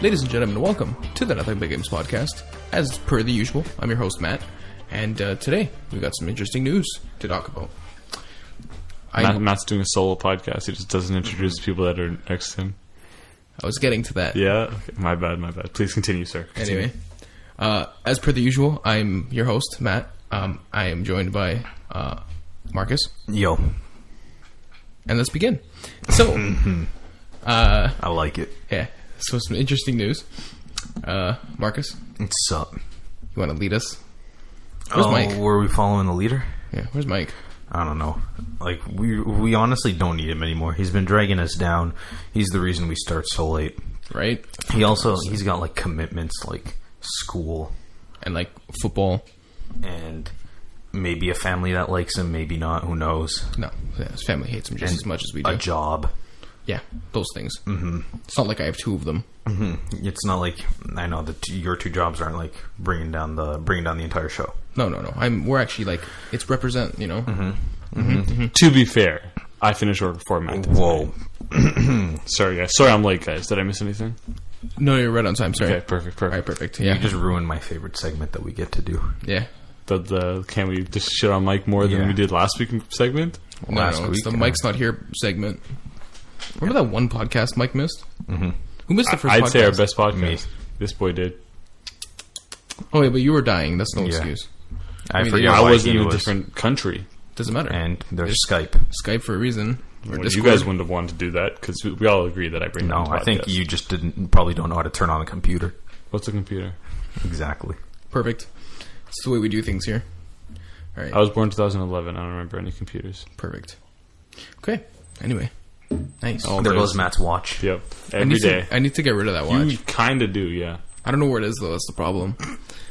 Ladies and gentlemen, welcome to the Nothing But Games podcast. As per the usual, I'm your host, Matt, and today we've got some interesting news to talk about. Matt's doing a solo podcast. He just doesn't introduce people that are next to him. I was getting to that. Yeah? Okay. My bad. Please continue, sir. Continue. Anyway, as per the usual, I'm your host, Matt. I am joined by Marcus. Yo. And let's begin. So, I like it. Yeah. So some interesting news. Marcus, What's up? you want to lead us? Where's Mike? Were we following the leader? Yeah, where's Mike? I don't know. Like, we honestly don't need him anymore. He's been dragging us down. He's the reason we start so late. Right? He's got, like, commitments, like school. And, like, football. And maybe a family that likes him, maybe not. Who knows? No, his family hates him just as much as we do. A job. Yeah, those things. Mm-hmm. It's not like I have two of them. Mm-hmm. It's not like, I know that your two jobs aren't like bringing down the entire show. No. We're actually like, it's represent, you know. To be fair, I finished work before Matt. Whoa. Sorry, guys. Sorry I'm late, guys. Did I miss anything? No, you're right on time. Sorry. Okay, perfect. All right, perfect. Yeah. You just ruined my favorite segment that we get to do. Yeah. Can we just shit on Mike more than we did last week's segment? No, it's the Mike's Not Here segment. Remember that one podcast Mike missed? Mm-hmm. Who missed the first podcast? I'd say our best podcast. Me. This boy did. Oh, yeah, but you were dying. That's no excuse. I mean, forget I why was he in a different country. Doesn't matter. And there's Skype. Skype for a reason. Or Well, you Discord. guys wouldn't have wanted to do that because we all agree that I bring No, down I think podcasts. you just probably don't know how to turn on a computer. What's a computer? Exactly. Perfect. It's the way we do things here. All right. I was born in 2011. I don't remember any computers. Perfect. Okay. Anyway. Nice. Oh, There goes Matt's watch. Yep. Every day. I need to get rid of that watch. You kind of do, yeah. I don't know where it is, though. That's the problem.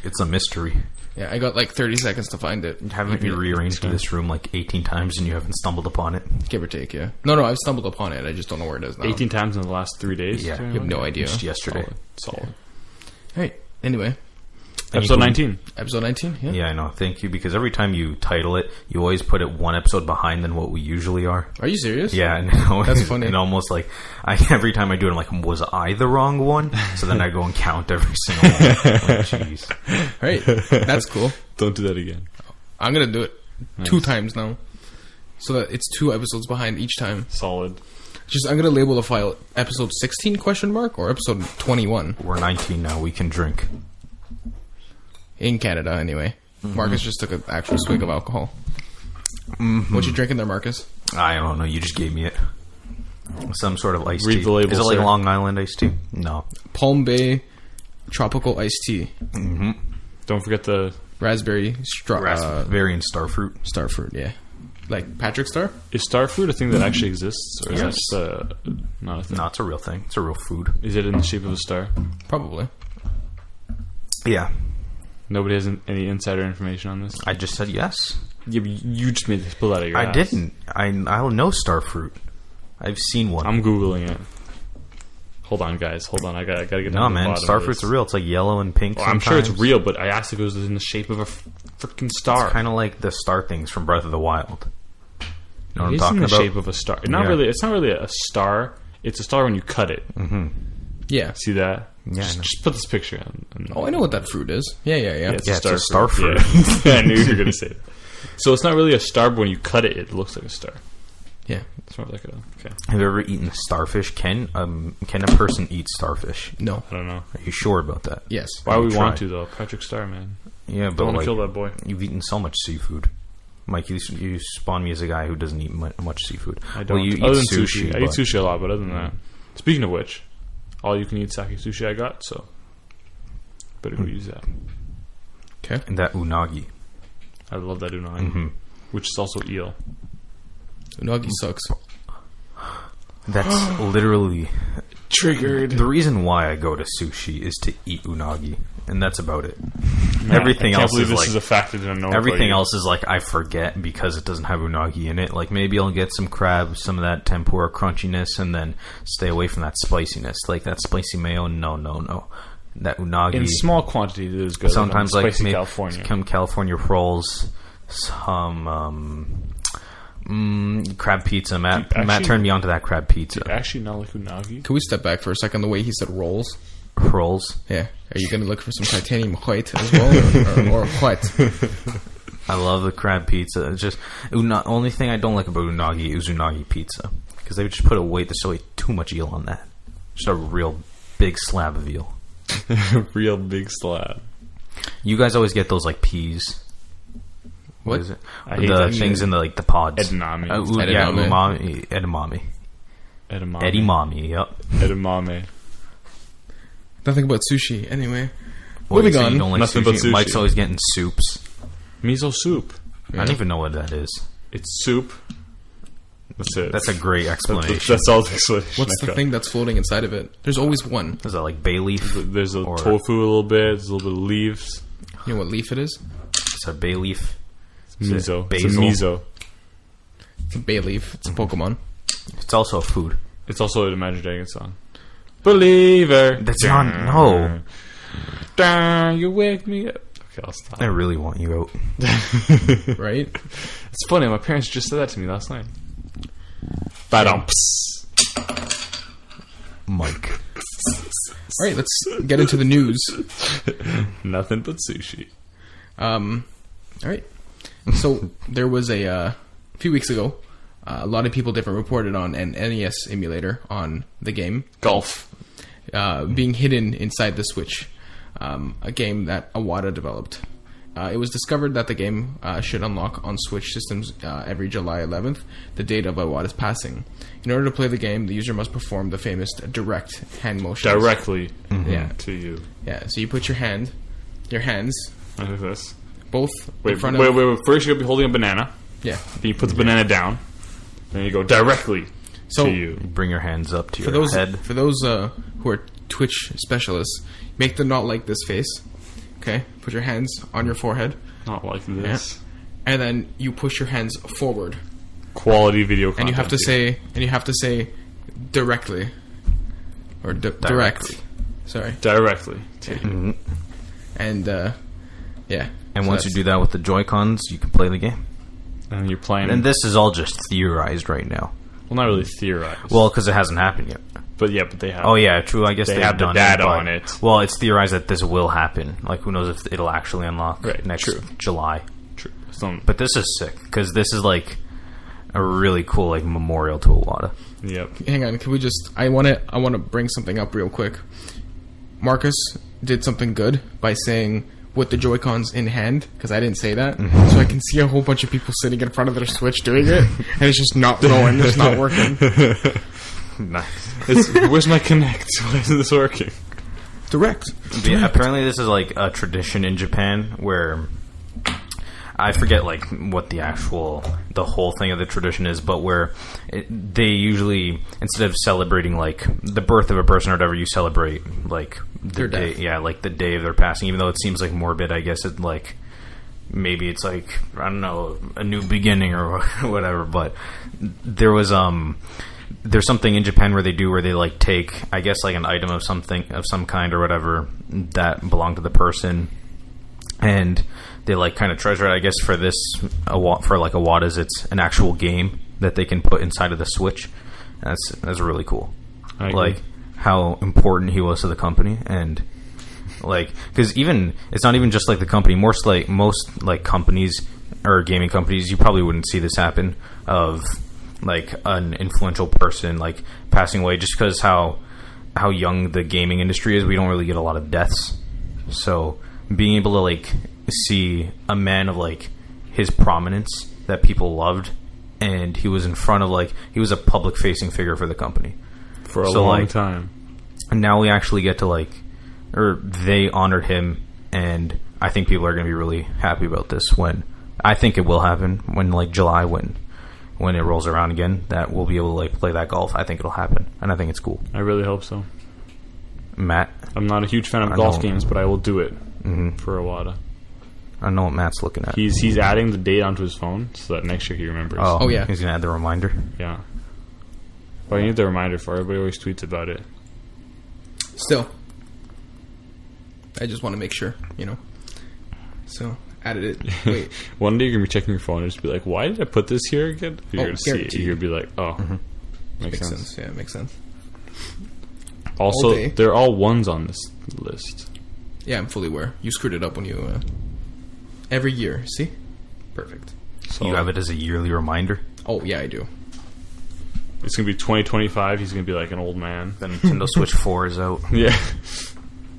It's a mystery. Yeah, I got like 30 seconds to find it. Haven't you rearranged this room like 18 times and you haven't stumbled upon it? Give or take, yeah. No, I've stumbled upon it. I just don't know where it is now. 18 times in the last 3 days? Yeah. You have no idea. Just yesterday. Solid. All right. Anyway. Episode 19. Episode 19, yeah. Yeah, I know. Thank you. Because every time you title it, you always put it one episode behind than what we usually are. Are you serious? Yeah, I know. That's funny. And almost like, every time I do it, I'm like, was I the wrong one? So then I go and count every single one. Like, jeez. All right. That's cool. Don't do that again. I'm going to do it 2 times now. So that it's 2 episodes behind each time. Solid. I'm going to label the file episode 16 question mark or episode 21. We're 19 now. We can drink. In Canada, anyway. Mm-hmm. Marcus just took an actual swig of alcohol. Mm-hmm. What you drinking there, Marcus? I don't know. You just gave me it. Some sort of iced Read tea. the label, Is it like sir. Long Island iced tea? No. Palm Bay tropical iced tea. Mm-hmm. Don't forget the... Raspberry Raspberry and starfruit. starfruit, yeah. Like Patrick Star? Is starfruit a thing that actually exists? Or is Yes. that just not a thing? No, it's a real thing. It's a real food. Is it in the shape of a star? Probably. Yeah. Nobody has any insider information on this? I just said yes. Yeah, but you just made this pull out of your ass. I didn't. I know starfruit. I've seen one. I'm Googling it. Hold on, guys. Hold on. I gotta get No, down to the man. bottom of Starfruit's this. real. It's like yellow and pink. Well, I'm sure it's sometimes. real, but I asked if it was in the shape of a freaking star. Kind of like the star things from Breath of the Wild. You know what I'm It is in talking the about? shape of a star. Not Yeah. really. It's not really a star. It's a star when you cut it. Mm-hmm. Yeah. See that? Yeah, I know. Just put this picture on. Oh, I know what that fruit is. Yeah. It's Yeah, a it's a star fruit. starfruit. Yeah. I knew you were gonna say that. So it's not really a star, but when you cut it, it looks like a star. Yeah. It's more like okay. Have you ever eaten starfish? Can a person eat starfish? No. I don't know. Are you sure about that? Yes. Why would we Try. want to though? Patrick Star, man. Yeah, but Don't want like, to kill that boy. you've eaten so much seafood. Mike, you spawn me as a guy who doesn't eat much seafood. I don't. Well, you other eat than sushi. I eat sushi a lot, but other than that, speaking of which, all you can eat sake sushi I got, so better go use that. Okay. And that unagi. I love that unagi, which is also eel. Unagi sucks. That's literally Triggered. the reason why I go to sushi is to eat unagi, and that's about it. Everything I can't else believe is this like is a fact that I don't know. everything else is like I forget because it doesn't have unagi in it. Like maybe I'll get some crab, some of that tempura crunchiness, and then stay away from that spiciness, like that spicy mayo. No. That unagi in small quantities it is good. Sometimes like like spicy maybe California. Some California rolls, some crab pizza. Matt Actually- turned me on to that crab pizza. Actually, not like unagi. Can we step back for a second? The way he said rolls. rolls. Yeah. Are you going to look for some titanium white as well, or what? I love the crab pizza. It's just only thing I don't like about unagi is unagi pizza, because they would just put a weight. There's so too much eel on that. Just a real big slab of eel. Real big slab. You guys always get those like peas. What is it? The things in the like the pods. Edamame. Yeah, edamame. Edamame. Yep. Edamame. Nothing but sushi. Anyway, Moving on. You don't like Nothing sushi. but sushi. Mike's always getting soups. Miso soup. I don't even know what that is. It's soup. That's it. That's a great explanation. That's all the explanation. what's the thing that's floating inside of it? There's always one. Is that like bay leaf? There's a tofu a little bit. There's a little bit of leaves. You know what leaf it is? It's a bay leaf. Miso. It's It's a basil. miso. It's a bay leaf. It's a Pokemon. It's also a food. It's also an Imagine Dragons song. Believer. That's not... No. You wake me up. Okay, I'll stop. I really want you out. Right? It's funny. My parents just said that to me last night. Ba-dumps. Mike. All right, let's get into the news. Nothing but sushi. All right. So there was a few weeks ago, a lot of people reported on an NES emulator on the game Golf. being hidden inside the Switch, a game that Iwata developed. It was discovered that the game should unlock on Switch systems every July 11th, the date of Iwata's passing. In order to play the game, the user must perform the famous direct hand motions. Directly to you. Yeah, so you put your hands, Like this. both Wait, in front of... wait. First you'll be holding a banana. Yeah. Then you put the banana down. Then you go directly So, to you. Bring your hands up to For your those head. for those who are Twitch specialists, make them not like this face. Okay, put your hands on your forehead, Not like this. and then you push your hands forward, Quality video content. and you have to say directly or direct. Sorry, Directly to you. Mhm. and yeah. And So once you that's- do that with the Joy-Cons, you can play the game. And you're playing... And this is all just theorized right now. well, not really theorized. Well, because it hasn't happened yet. but they have... Oh yeah, true. I guess They they've have the done data but- on it. Well, it's theorized that this will happen. Like, who knows if it'll actually unlock Right, next true. July. True. But this is sick because this is like a really cool like memorial to Iwata. Yep. Hang on, can we just? I want to bring something up real quick. Marcus did something good by saying with the Joy-Cons in hand, because I didn't say that. So I can see a whole bunch of people sitting in front of their Switch doing it, and it's just not going, it's not working. Nice. Where's my Connect? Why isn't this working? Direct. Yeah, apparently this is like a tradition in Japan where I forget like what the whole thing of the tradition is, but where they usually, instead of celebrating like the birth of a person or whatever, you celebrate like Their day, death. yeah, like the day of their passing. Even though it seems like morbid, I guess it like maybe it's like I don't know, a new beginning or whatever. But there's something in Japan where they like take, I guess, like an item of something of some kind or whatever that belonged to the person, and they like kind of treasure it. I guess for like Iwata's, it's an actual game that they can put inside of the Switch. That's really cool. I agree. Like how important he was to the company, and like because even it's not even just like the company. Most companies or gaming companies, you probably wouldn't see this happen of like an influential person like passing away just because how young the gaming industry is. We don't really get a lot of deaths, so being able to like see a man of like his prominence that people loved, and he was in front of like he was a public facing figure for the company For a long like, time. and now we actually get to like, or they honored him, and I think people are going to be really happy about this when I think it will happen when like July when it rolls around again, that we'll be able to like play that golf. I think it'll happen, and I think it's cool. I really hope so. Matt, I'm not a huge fan of I golf know. games, but I will do it Mhm. for Iwata. I know what Matt's looking at. He's adding the date onto his phone so that next year he remembers. Oh, yeah. He's going to add the reminder. Yeah. Well, I need the reminder for it. Everybody always tweets about it. Still, I just want to make sure, So, added it. Wait. One day you're going to be checking your phone and just be like, why did I put this here again? You're Oh, going to see it. guaranteed. You're going to be like, oh, makes Makes sense. sense. Yeah, makes sense. Also, day. they're all ones on this list. Yeah, I'm fully aware. You screwed it up when you... every year, see? Perfect. So You have it as a yearly reminder. Oh, yeah, I do. it's going to be 2025. He's going to be like an old man. The Nintendo Switch 4 is out. Yeah.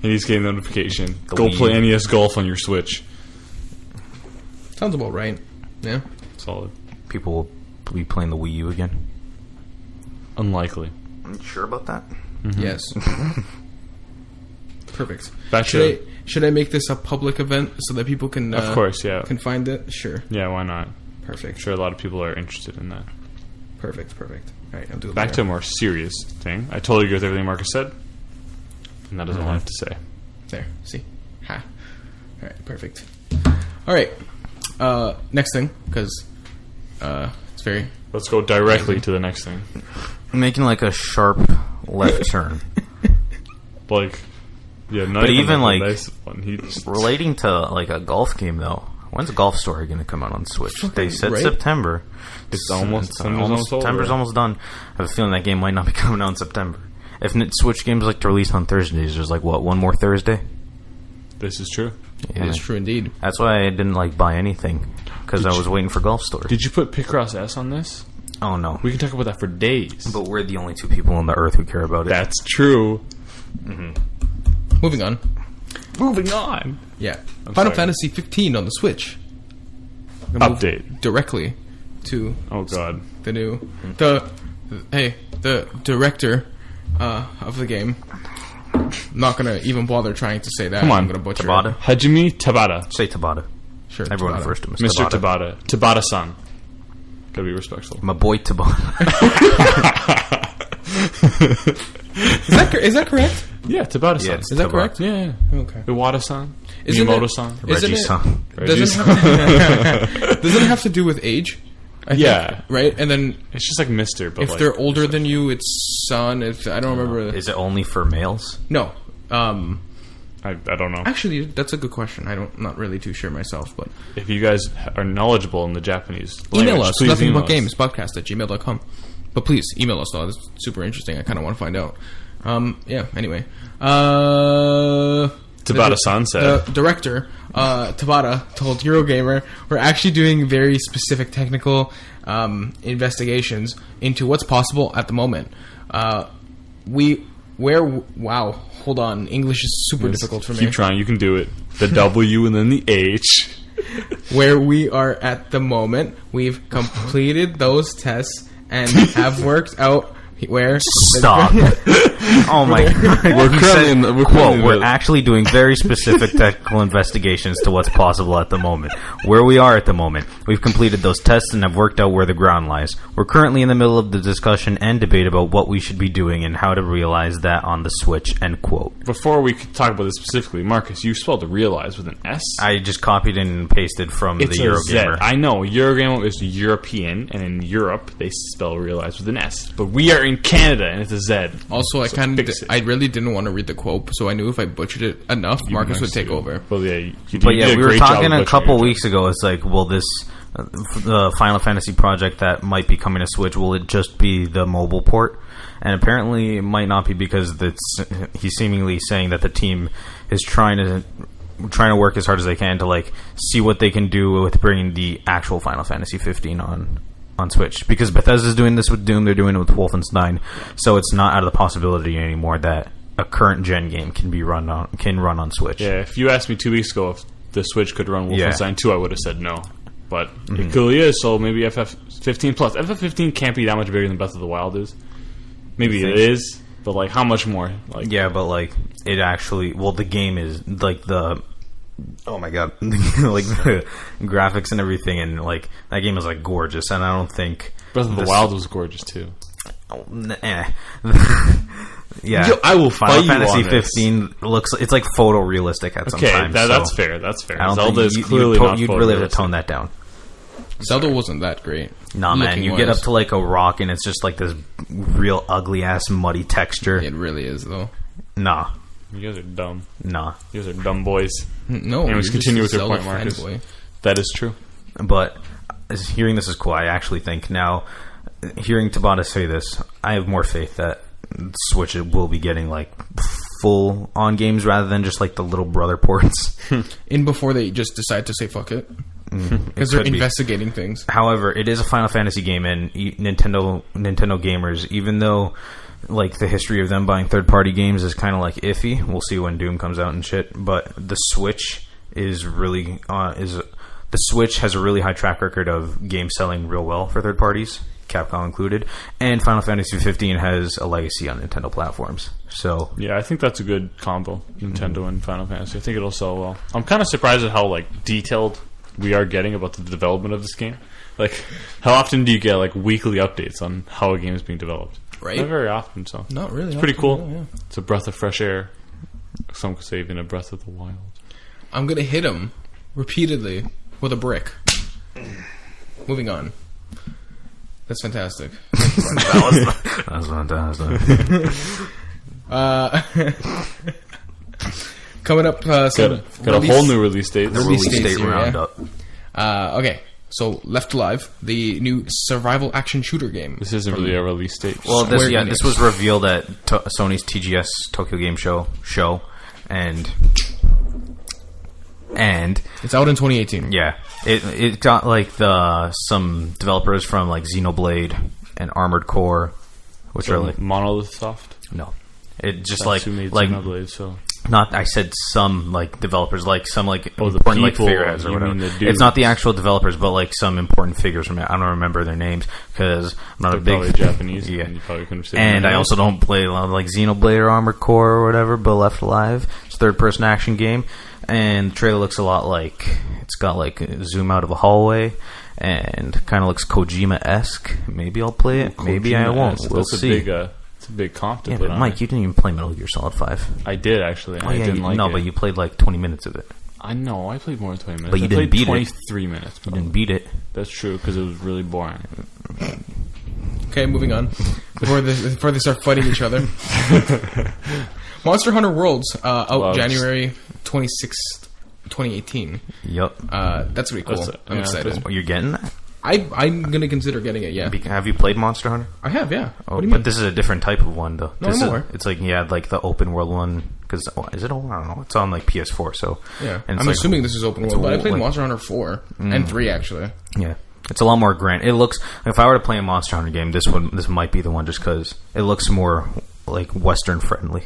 And he's getting a notification. The Go Wii. play NES Golf on your Switch. Sounds about right. Yeah. Solid. People will be playing the Wii U again. Unlikely. Are you sure about that? Yes. Perfect. Back to- Should I make this a public event so that people can... Of course, yeah. Can find it? Sure. Yeah, why not? Perfect. I'm sure a lot of people are interested in that. Perfect. All right, I'll do it Back to later. a more serious thing. I totally agree with everything Marcus said. And that is all I have to say. There. See? Ha. All right, perfect. All right. Next thing, because it's very... Let's go directly to the next thing. Making like a sharp left turn. Like, yeah, not But even even, a like, nice one. He just, Relating to like a golf game though. When's Golf Story going to come out on Switch? They said right? September. It's almost over. September's almost done. I have a feeling that game might not be coming out in September. If Switch games like to release on Thursdays, there's like what, one more Thursday? This is true. It is true indeed. That's why I didn't like buy anything, because I was waiting for Golf Story. Did you put Picross S on this? Oh no. We can talk about that for days. But we're the only two people on the earth who care about it. That's true. Moving on. Moving on. Yeah. I'm Final sorry. Fantasy 15 on the Switch. We're gonna move Update. directly to Oh god. the new... The director of the game. I'm not going to even bother trying to say that. Come on, I'm going to butcher Tabata. it. Hajime Tabata. Say Tabata. Sure, Everyone Tabata. refers to him as Mr. Tabata. Tabata. Tabata-san. Gotta be respectful. My boy Tabata. Is that correct? Yeah, Tabata-san. Yeah, it's Is that Tabata. correct? Yeah. Okay. Iwata-san. Isn't it- Miyamoto-san. Isn't it- Reggie-san. Doesn't it have to do with age? I think, Yeah. right? And then It's just like Mr. But if like, they're older than you, it's son. If I don't remember. Is it only for males? No. I don't know. Actually, that's a good question. Not really too sure myself, but If you guys are knowledgeable in the Japanese email language, us. please Nothing email but games podcast at gmail.com. But please email us though. It's super interesting. I kind of want to find out. Yeah. Anyway, Tabata-san said. the director Tabata told Eurogamer, we're actually doing very specific technical investigations into what's possible at the moment. Wow, hold on. English is super difficult for me. Keep trying. You can do it. The W and then the H. Where we are at the moment, we've completed those tests and have worked out where... Stop. Oh my god. We're actually doing very specific technical investigations to what's possible at the moment. Where we are at the moment. We've completed those tests and have worked out where the ground lies. We're currently in the middle of the discussion and debate about what we should be doing and how to realize that on the Switch, end quote. Before we could talk about this specifically, Marcus, you spelled realize with an S? I just copied and pasted from It's the a Z. Eurogamer. I know. Eurogamer is European, and in Europe, they spell realize with an S. But we are in Canada, and it's a Z. Also, So fix it. I really didn't want to read the quote, so I knew if I butchered it enough, Marcus would take over. Well, yeah, But yeah, we were talking a a couple weeks ago. It's like, will this the Final Fantasy project that might be coming to Switch, will it just be the mobile port? And apparently, it might not be because he's seemingly saying that the team is trying to work as hard as they can to like see what they can do with bringing the actual Final Fantasy 15 on Switch. Because Bethesda's doing this with Doom, they're doing it with Wolfenstein, so it's not out of the possibility anymore that a current gen game can run on Switch. Yeah, if you asked me 2 weeks ago if the Switch could run Wolfenstein 2, I would have said no. But it clearly is, so maybe FF15 plus. FF15 can't be that much bigger than Breath of the Wild is. Maybe it is, but like how much more? Like yeah, but like it actually, the game is like oh my god, like the graphics and everything, and like that game is like gorgeous, and I don't think Breath of the Wild was gorgeous too. Yeah, Yo, I will Final fight you Fantasy on this. 15 it's like photorealistic at some Okay, times. that's so fair. That's fair. I don't Zelda think is clearly not you'd really have to photorealistic. tone that down. Zelda wasn't that great. Nah, man, Looking you get wise. up to like a rock and it's just like this real ugly ass muddy texture. It really is, though. Nah. You guys are dumb. Nah. You guys are dumb boys. No, Anyways, you're continue just with a your Zelda point, Marcus. fanboy. That is true. But hearing this is cool. I actually think now, hearing Tabata say this, I have more faith that Switch will be getting like full on games rather than just like the little brother ports. In before they just decide to say fuck it. Because they're investigating things. However, it is a Final Fantasy game, and Nintendo gamers, even though like the history of them buying third-party games is kind of like iffy. We'll see when Doom comes out and shit. But the Switch is really the Switch has a really high track record of games selling real well for third parties, Capcom included, and Final Fantasy 15 has a legacy on Nintendo platforms. So yeah, I think that's a good combo, Nintendo and Final Fantasy. I think it'll sell well. I'm kind of surprised at how like detailed we are getting about the development of this game. Like, how often do you get like weekly updates on how a game is being developed? Right. Not very often, so not really. It's pretty cool. Yeah. It's a breath of fresh air. Some could say even a breath of the wild. I'm gonna hit him repeatedly with a brick. Moving on. That's fantastic. that was fantastic. Coming up, got a whole new release date. The release date roundup. Okay, so Left Alive, the new survival action shooter game. This isn't really a release date. Well, this was revealed at Sony's TGS Tokyo Game Show, and it's out in 2018. Yeah, it got like some developers from like Xenoblade and Armored Core, which are like Monolith Soft. No, it just That's who made Xenoblade. So not. I said some like developers, like some like important people, like figureheads or whatever. It's not the actual developers, but like some important figures from it. I don't remember their names because I'm not a big probably Japanese. Yeah, and you probably couldn't say. And I also don't play a lot of like Xenoblade or Armored Core or whatever. But Left Alive, it's a third-person action game. And the trailer looks a lot like it's got like a zoom out of a hallway and kind of looks Kojima-esque. Maybe I'll play it. Maybe I won't. We'll see. It's a big comp to yeah, put but on. Mike, you didn't even play Metal Gear Solid 5. I did actually. I didn't like it. No, but you played like 20 minutes of it. I know. I played more than 20 minutes. But you didn't beat 23 minutes. You didn't beat it. That's true because it was really boring. Okay, moving on. Before they start fighting each other. Monster Hunter Worlds out January 26th, 2018. Yep. That's pretty cool. I'm excited. You're getting that? I'm going to consider getting it, yeah. Have you played Monster Hunter? I have, yeah. Oh, what do you mean? This is a different type of one, though. No more. It's like, like the open world one. Because, is it open? I don't know. It's on like PS4, so. Yeah. I'm assuming this is open world, but I played Monster Hunter 4 and 3, actually. Yeah. It's a lot more grand. It looks, if I were to play a Monster Hunter game, this might be the one just because it looks more like Western friendly.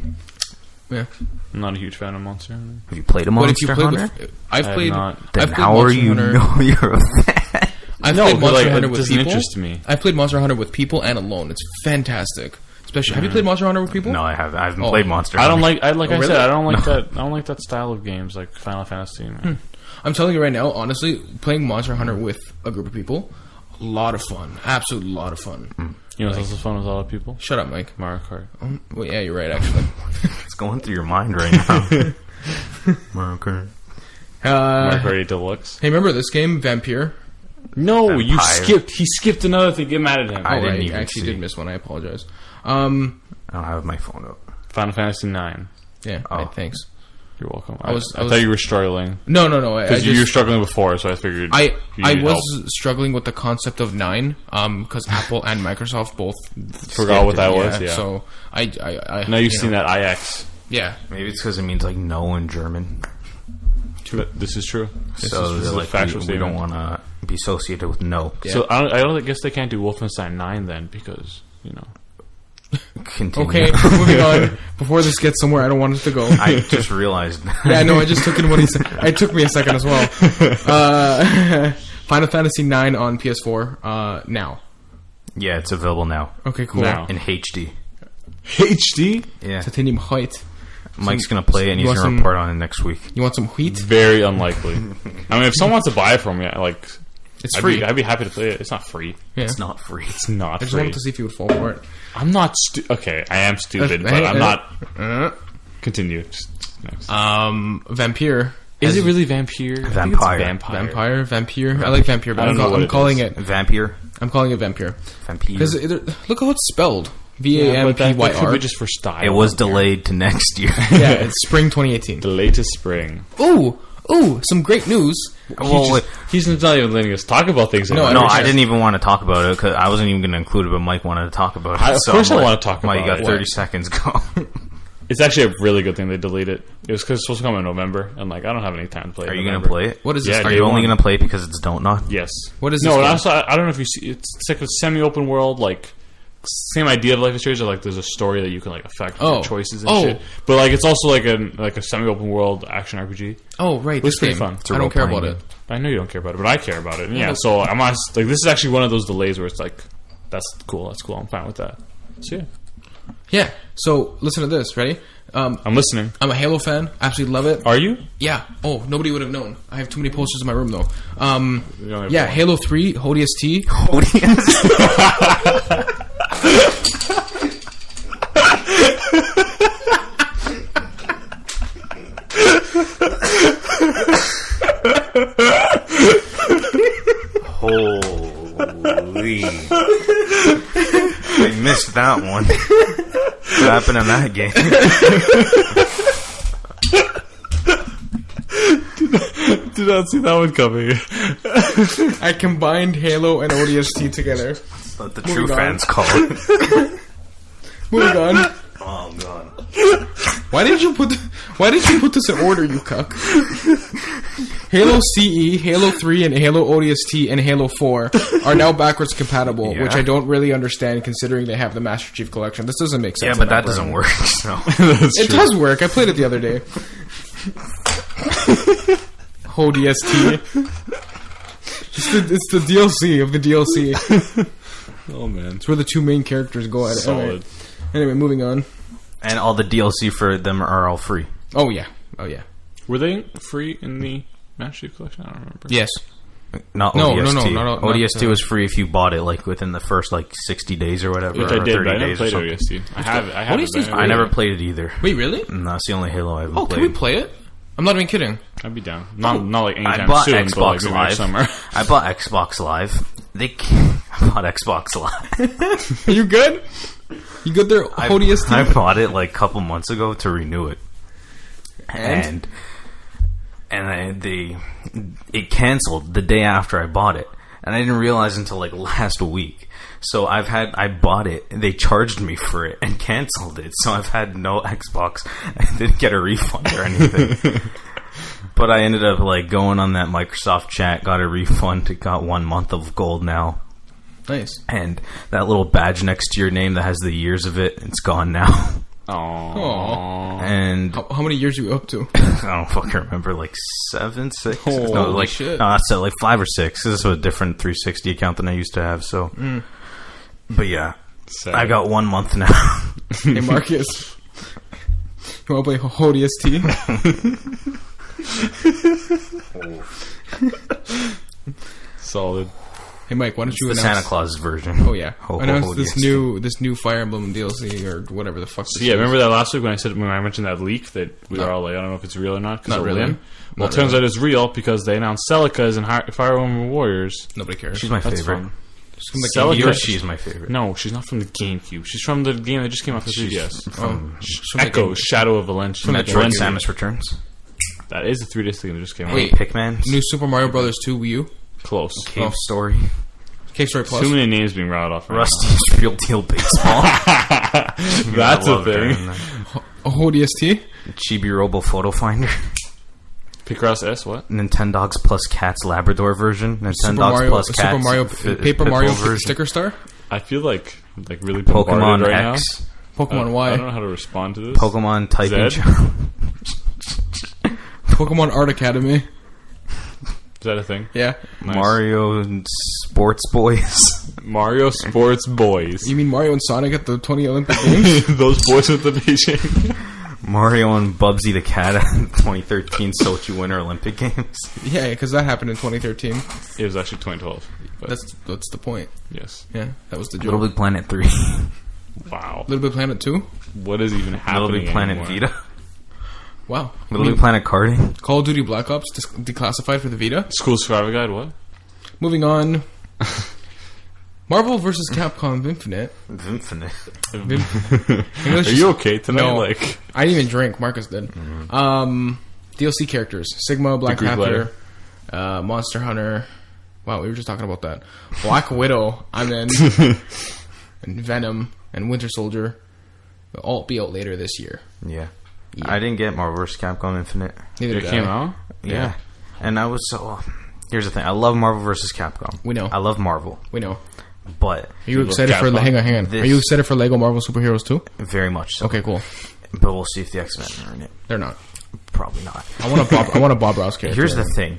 Yeah. I'm not a huge fan of Monster Hunter. Have you played a Monster Hunter? I've played. Then how are you know you're a fan? I've played Monster Hunter with people. Interest me. I've played Monster Hunter with people and alone. It's fantastic. Especially, have you played Monster Hunter with people? No, I haven't. I haven't played Monster Hunter. I don't like. I said, I don't like that. I don't like that style of games like Final Fantasy. I'm telling you right now, honestly, playing Monster Hunter with a group of people, a lot of fun. Absolute lot of fun. You know what's also fun with a lot of people? Shut up, Mike. Mario Kart. Well, yeah, you're right. Actually, it's going through your mind right now. Mario Kart. Mario Kart 8 Deluxe. Hey, remember this game, Vampire? No, Vampire. You skipped. He skipped another thing. Get mad at him. I actually did miss one. I apologize. I don't have my phone up. Final Fantasy 9. Yeah. Right, thanks. You're welcome. I thought you were struggling. No. Because you were struggling before, so I figured. I was struggling with the concept of 9, because Apple and Microsoft both forgot what that was. Yeah. So I now you've seen that IX. Yeah. Maybe it's because it means like no in German. This is true. So this is like we don't want to be associated with no. Yeah. So I guess they can't do Wolfenstein 9 then because Continue. Okay, moving on. Before this gets somewhere I don't want it to go. I just realized. Yeah, no, I just took in what he said. It took me a second as well. Final Fantasy 9 on PS4 now. Yeah, it's available now. Okay, cool. Now. In HD. HD? Yeah. Titanium height. Mike's going to play it and he's going to report on it next week. You want some wheat? Very unlikely. I mean, if someone wants to buy it from me, it's free. I'd be happy to play it. It's not free. Yeah. It's not free. It's not free. I just wanted to see if you would fall for it. I'm not okay, I am stupid, but I'm not. Continue. Next. Vampire. Is it really Vampire? Vampire. Vampire. I like Vampire, but I'm calling it Vampire. I'm calling it Vampire. Vampire. Because look how it's spelled. VAMPYR. That could be just for style. It was delayed to next year. Yeah, it's spring 2018. Delayed to spring. Ooh, Ooh, some great news. He's not even letting us talk about things. No, I didn't even want to talk about it because I wasn't even going to include it, but Mike wanted to talk about it. Of course I want to talk about it. You got 30 seconds, go. It's actually a really good thing they deleted it. It was because it's supposed to come in November, and I don't have any time to play it. Are you going to play it? What is this? Are you only going to play it because it's Don't Nod? Yes. What is this? No, also, I don't know if you see. It's like a semi-open world, same idea of Life is Strange. There's a story that you can affect with your choices and shit. But it's also a semi-open world action RPG. Oh right, it's pretty fun. I don't care about it. I know you don't care about it, but I care about it. And yeah, so I'm honest, this is actually one of those delays where it's that's cool. I'm fine with that. So yeah. Yeah. So listen to this. Ready? I'm listening. I'm a Halo fan. Absolutely love it. Are you? Yeah. Oh, nobody would have known. I have too many posters in my room though. Yeah. Halo 3 ODST. Holy. I missed that one. What happened in that game? Did not see that one coming. I combined Halo and ODST together. That's what the true fans call it. Moving on. Oh god. Why did you put this in order, you cuck? Halo CE, Halo 3, and Halo ODST and Halo 4 are now backwards compatible, which I don't really understand considering they have the Master Chief Collection. This doesn't make sense. Yeah, but that doesn't work. So. It does work. I played it the other day. ODST. It's the DLC of the DLC. Oh man, it's where the two main characters go at it. Solid. Anyway, moving on. And all the DLC for them are all free. Oh yeah. Were they free in the Master Chief Collection? I don't remember. Yes. Not no, ODST. No, ODST was free if you bought it within the first 60 days or whatever. Which I did, but I never played ODST. I have it. I never played it either. Wait, really? No, that's the only Halo I haven't played. Can we play it? I'm not even kidding. I'd be down. Not anytime I bought soon, Xbox but Live. Summer. I bought Xbox Live. I bought Xbox Live. Are you good? You good there, ODST? I bought it a couple months ago to renew it. And it canceled the day after I bought it. And I didn't realize until last week. So I bought it, they charged me for it and canceled it. So I've had no Xbox. I didn't get a refund or anything. But I ended up going on that Microsoft chat, got a refund, got 1 month of gold now. Nice. And that little badge next to your name that has the years of it, it's gone now. Aww. And how many years are you up to? I don't fucking remember, 7, 6. Holy shit. No, that's 5 or 6. This is a different 360 account than I used to have. So, but yeah, sad. I got 1 month now. Hey Marcus, you want to play ODST? Solid. Hey Mike, why don't you the announce Santa Claus version? Oh yeah, announce this new Fire Emblem DLC or whatever the fuck. So yeah, remember that last week when I mentioned that leak that we were all I don't know if it's real or not. Not really. Well, it turns out it's real because they announced Celica's in Fire Emblem Warriors. Nobody cares. She's my That's favorite. fun. Celica, she's my favorite. No, she's not from the GameCube. She's from the game that just came out for 3DS. From Echo, Shadow of Valencia. Metroid, Samus Returns. That is the 3DS thing that just came out. Wait, Pikmin. New Super Mario Brothers 2 Wii U. Close. Cave Story. Cave Story Plus. Too many names being rattled off. Right Rusty's Real Deal Baseball. That's a thing. ODST. Chibi Robo Photo Finder. Picross S, what? Nintendogs plus Cats Labrador version. Nintendogs plus Cats. Super Mario Paper Mario Sticker Star. I feel like really Pokemon right X. Now. Pokemon Y. I don't know how to respond to this. Pokemon Typing. Pokemon Art Academy. Is that a thing? Yeah. Nice. Mario Sports Boys. Mario Sports Boys. You mean Mario and Sonic at the 20 Olympic Games? Those boys with the Beijing. Mario and Bubsy the Cat at 2013 Sochi Winter Olympic Games. Yeah, because that happened in 2013. It was actually 2012. That's the point. Yes. Yeah, that was the joke. Little Big Planet 3. Wow. Little Big Planet 2? What is even happening Little Big Planet anymore? Vita. Wow. Little Big Planet Karting. Call of Duty Black Ops declassified for the Vita. School Survivor Guide, what? Moving on. Marvel vs. Capcom Infinite. Infinite. Are you okay tonight? No, I didn't even drink. Marcus did. DLC characters: Sigma, Black Greek Panther, Monster Hunter. Wow, we were just talking about that. Black Widow, and Venom and Winter Soldier will all be out later this year. Yeah. I didn't get Marvel vs. Capcom Infinite. Neither It did came I. out? Yeah. And I was so... Here's the thing. I love Marvel vs. Capcom. We know. I love Marvel. We know. But... Are you excited for... Capcom. Hang on. This- Are you excited for Lego Marvel Superheroes too? Very much so. Okay, cool. But we'll see if the X-Men are in it. They're not. Probably not. I want a Bob Ross character. Here's the thing.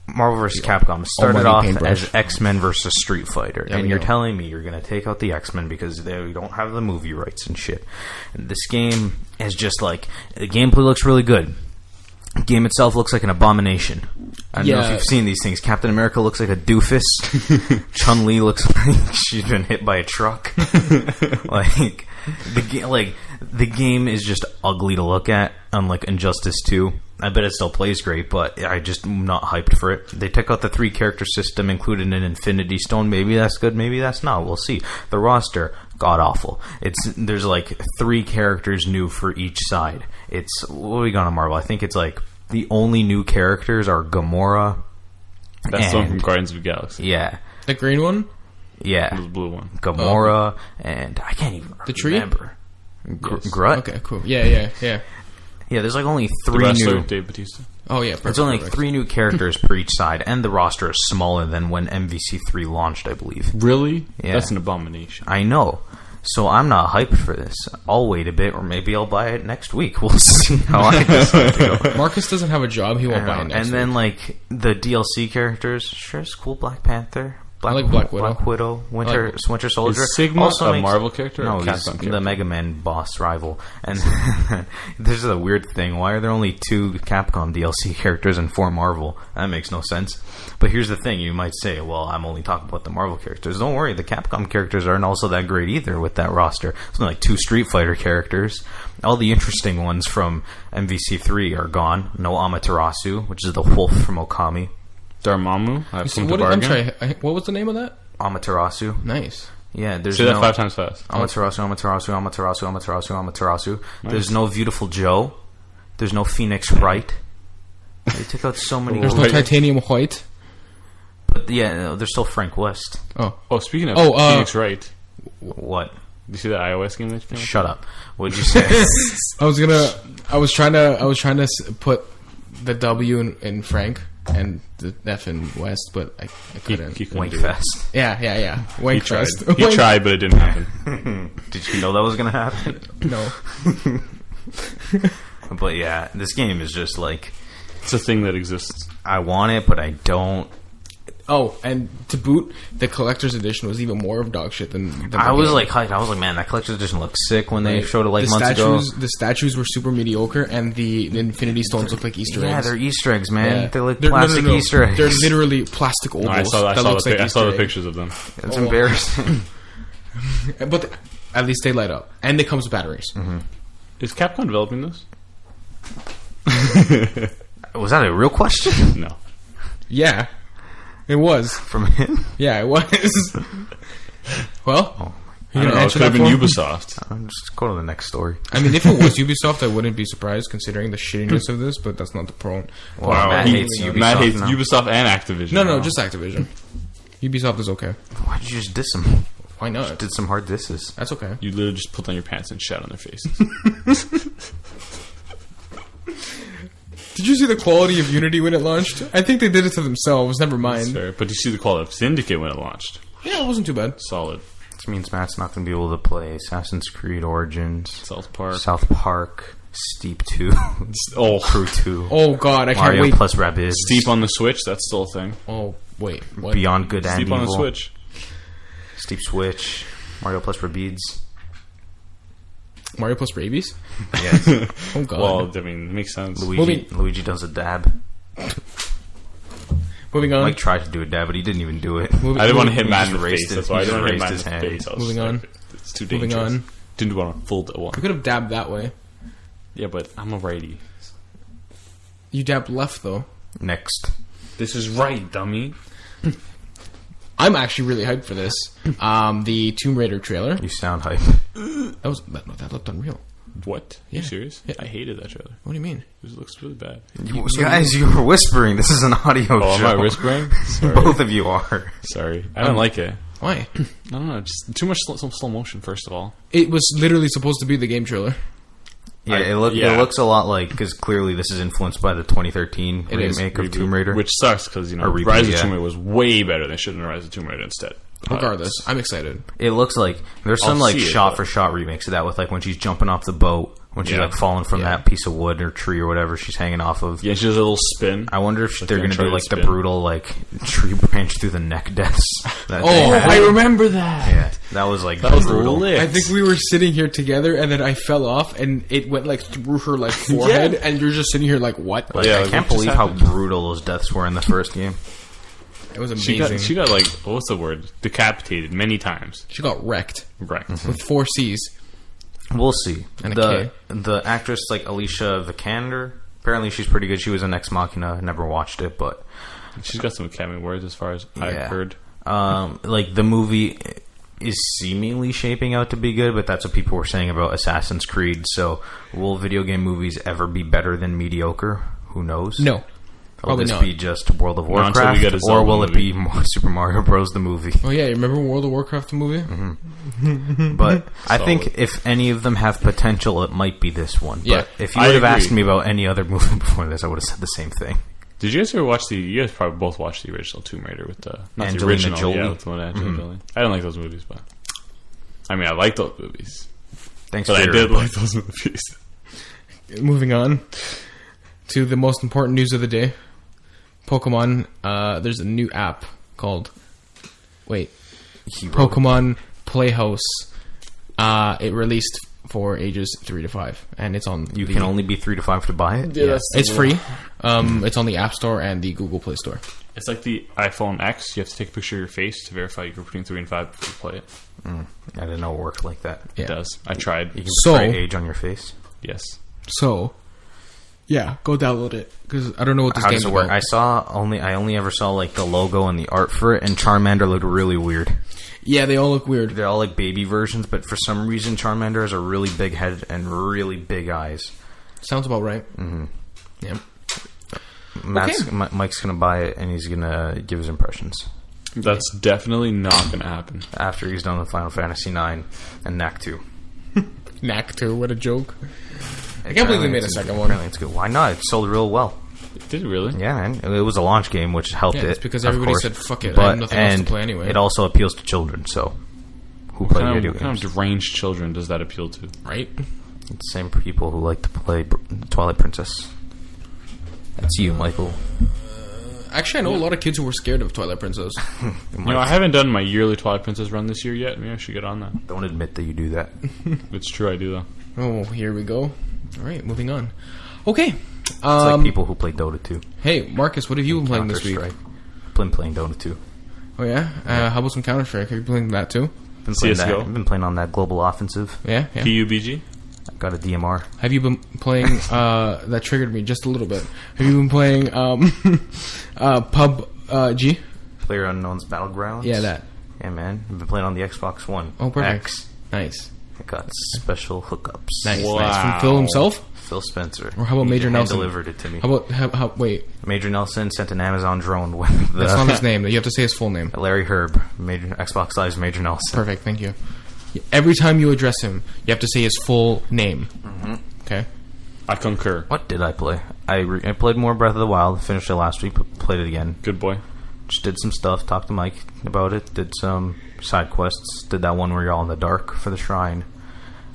Marvel vs. Capcom started almighty off paintbrush. as X-Men versus Street Fighter. There And we you're go. telling me you're going to take out the X-Men because they don't have the movie rights and shit. And this game is just like... The gameplay looks really good. The game itself looks like an abomination. I don't know if you've seen these things. Captain America looks like a doofus. Chun-Li looks like she's been hit by a truck. The game is just ugly to look at, unlike Injustice 2. I bet it still plays great, but I just am not hyped for it. They took out the 3-character system, included an Infinity Stone. Maybe that's good, maybe that's not. We'll see. The roster, god-awful. There's like 3 characters new for each side. What are we got on Marvel? I think it's like the only new characters are Gamora. That's the one from Guardians of the Galaxy. Yeah. The green one. Yeah. The blue one. Gamora, and I can't even The tree? remember. Yes. Grut? Okay, cool. Yeah. Yeah, there's like only The 3 wrestler, new... Dave Bautista. Oh yeah. Perfect, It's only perfect. 3 new characters per each side, and the roster is smaller than when MVC3 launched, I believe. Really? Yeah. That's an abomination. I know. So I'm not hyped for this. I'll wait a bit, or maybe I'll buy it next week. We'll see how I decide to go. Marcus doesn't have a job. He won't buy it And next then, week. like, the DLC characters, sure, it's cool. Black Panther. I like Black Widow. Winter Soldier. Is Sigma also a makes- Marvel character or No, a he's Capcom character? the Mega Man boss rival. And there's a weird thing. Why are there only 2 Capcom DLC characters and 4 Marvel? That makes no sense. But here's the thing. You might say, well, I'm only talking about the Marvel characters. Don't worry. The Capcom characters aren't also that great either with that roster. Something like 2 Street Fighter characters. All the interesting ones from MVC3 are gone. No Amaterasu, which is the wolf from Okami. Dormammu. I've come to I'm bargain. sorry. What was the name of that? Amaterasu. Nice. Yeah, there's Say no... that 5 times fast. Amaterasu. Nice. There's no Beautiful Joe. There's no Phoenix Wright. They took out so many... There's no Right. Titanium White. But yeah, no, there's still Frank West. Oh, speaking of Oh, Phoenix Wright, What? did you see that iOS game that came out? Shut up. What'd you say? I was trying to put the W in Frank and the F in West, but I couldn't. He couldn't Wink do it. Fest. Yeah. He Wank tried. Fest. He tried, but it didn't happen. Did you know that was going to happen? No. But yeah, this game is just like... It's a thing that exists. I want it, but I don't. Oh, and to boot, the collector's edition was even more of dog shit than I was game. like hyped. I was like, man, that collector's edition looked sick when they Right. showed it like the months statues, ago. The statues were super mediocre, and the Infinity Stones look like Easter Yeah, eggs. they're Easter eggs, man. Yeah. They're like No, plastic Easter eggs. They're literally plastic ovals. No, I saw that looks like I saw Easter the egg. pictures of them. It's Oh. embarrassing. But at least they light up, and it comes with batteries. Mm-hmm. Is Capcom developing this? Was that a real question No. Yeah, it was. from him? Yeah, it was. Well, I you don't gonna know. It answer could have that been for me? Ubisoft. I'm just go to the next story. I mean, if it was Ubisoft, I wouldn't be surprised considering the shittiness of this. But that's not the point. Wow, Matt He- hates Ubisoft Matt hates now. Ubisoft and Activision. No, now. just Activision. Ubisoft is okay. Why'd you just diss him? Why not? Did some hard disses. That's okay. You literally just put on your pants and shat on their faces. Did you see the quality of Unity when it launched? I think they did it to themselves. Never mind. Fair. But you see the quality of Syndicate when it launched. Yeah, it wasn't too bad. Solid. This means Matt's not going to be able to play Assassin's Creed Origins, South Park. South Park, Steep 2, Oh, Crew 2, Oh God, I can't Mario wait. plus Rabbids, Steep on the Switch. That's still a thing. Oh wait, what? Beyond Good and Steep Evil, on the Switch. Steep Switch, Mario plus Rabbids. Mario plus rabies? Yes. Oh God. Well, I mean, it makes sense. Luigi does a dab. Moving on. Mike tried to do a dab, but he didn't even do it. Moving- I didn't want to hit He Matt just in the raised face. his- That's why I he didn't want to hit raised Matt in his the hand. face. I was Moving just on. like, it's too Moving dangerous. on. Didn't want to fold at one. You could have dabbed that way. Yeah, but I'm a righty. You dabbed left though. Next. This is right, dummy. I'm actually really hyped for this. The Tomb Raider trailer. You sound hype. That looked unreal. What? Are you serious? Yeah. I hated that trailer. What do you mean? It looks really bad. Guys, you were whispering. This is an audio show. Oh, am I whispering? Sorry. Both of you are. Sorry. I don't like it. Why? I don't know. Just too much slow motion, first of all. It was literally supposed to be the game trailer. Yeah, it looks a lot like, because clearly this is influenced by the 2013 remake of Tomb Raider. Which sucks, because, Rise of Tomb Raider was way better. They should have done Rise of Tomb Raider instead. Regardless, I'm excited. It looks like there's some shot-for-shot remakes of that with, like, when she's jumping off the boat, when she's, like, falling from that piece of wood or tree or whatever she's hanging off of. Yeah, she does a little spin. I wonder if they're going to do, like, the brutal, like, tree branch through the neck deaths. I remember that. Yeah, that was brutal. Lit. I think we were sitting here together, and then I fell off, and it went, like, through her, like, forehead, and you're just sitting here like, what? Like, I can't believe how brutal those deaths were in the first game. It was amazing. She got like, what's the word? Decapitated many times. She got wrecked. With 4 C's. We'll see. And a K. The actress, like, Alicia Vikander, apparently she's pretty good. She was in Ex Machina. Never watched it, but... She's got some Academy Awards as far as I've heard. Like, the movie is seemingly shaping out to be good, but that's what people were saying about Assassin's Creed. So, will video game movies ever be better than mediocre? Who knows? No. Will this be just World of Warcraft, or will it be Super Mario Bros. The movie? Oh yeah, you remember World of Warcraft the movie? Mm-hmm. But I think if any of them have potential, it might be this one. Yeah, but if you would have asked me about any other movie before this, I would have said the same thing. Did you guys ever watch you guys probably both watched the original Tomb Raider with the... Not Angelina the original, Jolie. Yeah, with the one Angelina Jolie. I don't like those movies, but... I mean, I like those movies. Thanks but for I did like those movies. Moving on to the most important news of the day. Pokemon, there's a new app called Pokemon Playhouse. It released for ages 3 to 5, and it's on. You can only be 3 to 5 to buy it. Yeah, it's free. It's on the App Store and the Google Play Store. It's like the iPhone X. You have to take a picture of your face to verify you're between 3 and 5 before you play it. I didn't know it worked like that. Yeah. It does. I tried. You can portray age on your face. Yes. So, yeah, go download it because I don't know what this game's work. about. I only ever saw like the logo and the art for it, and Charmander looked really weird. Yeah, they all look weird. They're all like baby versions, but for some reason Charmander has a really big head and really big eyes. Sounds about right. Mm-hmm. Yeah. Mike's gonna buy it, and he's gonna give his impressions. That's definitely not gonna happen. After he's done with Final Fantasy IX and Knack 2. Knack 2, what a joke. I can't believe they made a second one. It's good. Why not? It sold real well. Did it really? Yeah, man. It was a launch game, which helped it. It's because everybody said, fuck it, but, I have nothing else to play anyway. It also appeals to children, so who play video games? What kind of deranged children does that appeal to? Right? It's the same people who like to play Twilight Princess. That's you, Michael. Actually, I know a lot of kids who were scared of Twilight Princess. I haven't done my yearly Twilight Princess run this year yet. Maybe I should get on that. Don't admit that you do that. It's true, I do, though. Oh, here we go. All right, moving on. Okay. It's like people who play Dota 2. Hey, Marcus, what have you been playing this week? Been playing Dota 2. Oh, yeah? How about some Counter-Strike? Have you been playing that, too? CSGO? I've been playing on that Global Offensive. Yeah? PUBG? I got a DMR. Have you been playing... that triggered me just a little bit. Have you been playing PUBG? PlayerUnknown's Battlegrounds? Yeah, that. Yeah, man. I've been playing on the Xbox One. Oh, perfect. X. Nice. I got special hookups. Nice, wow. nice. From Phil himself? Phil Spencer. Or how about Major Nelson? Delivered it to me. How about... wait. Major Nelson sent an Amazon drone with the... That's not his name. You have to say his full name. Larry Herb. Xbox Live's Major Nelson. Perfect, thank you. Every time you address him, you have to say his full name. Mm-hmm. Okay? I concur. What did I play? I played more Breath of the Wild. Finished it last week, but played it again. Good boy. Just did some stuff. Talked to Mike about it. Did some side quests. Did that one where you're all in the dark for the shrine.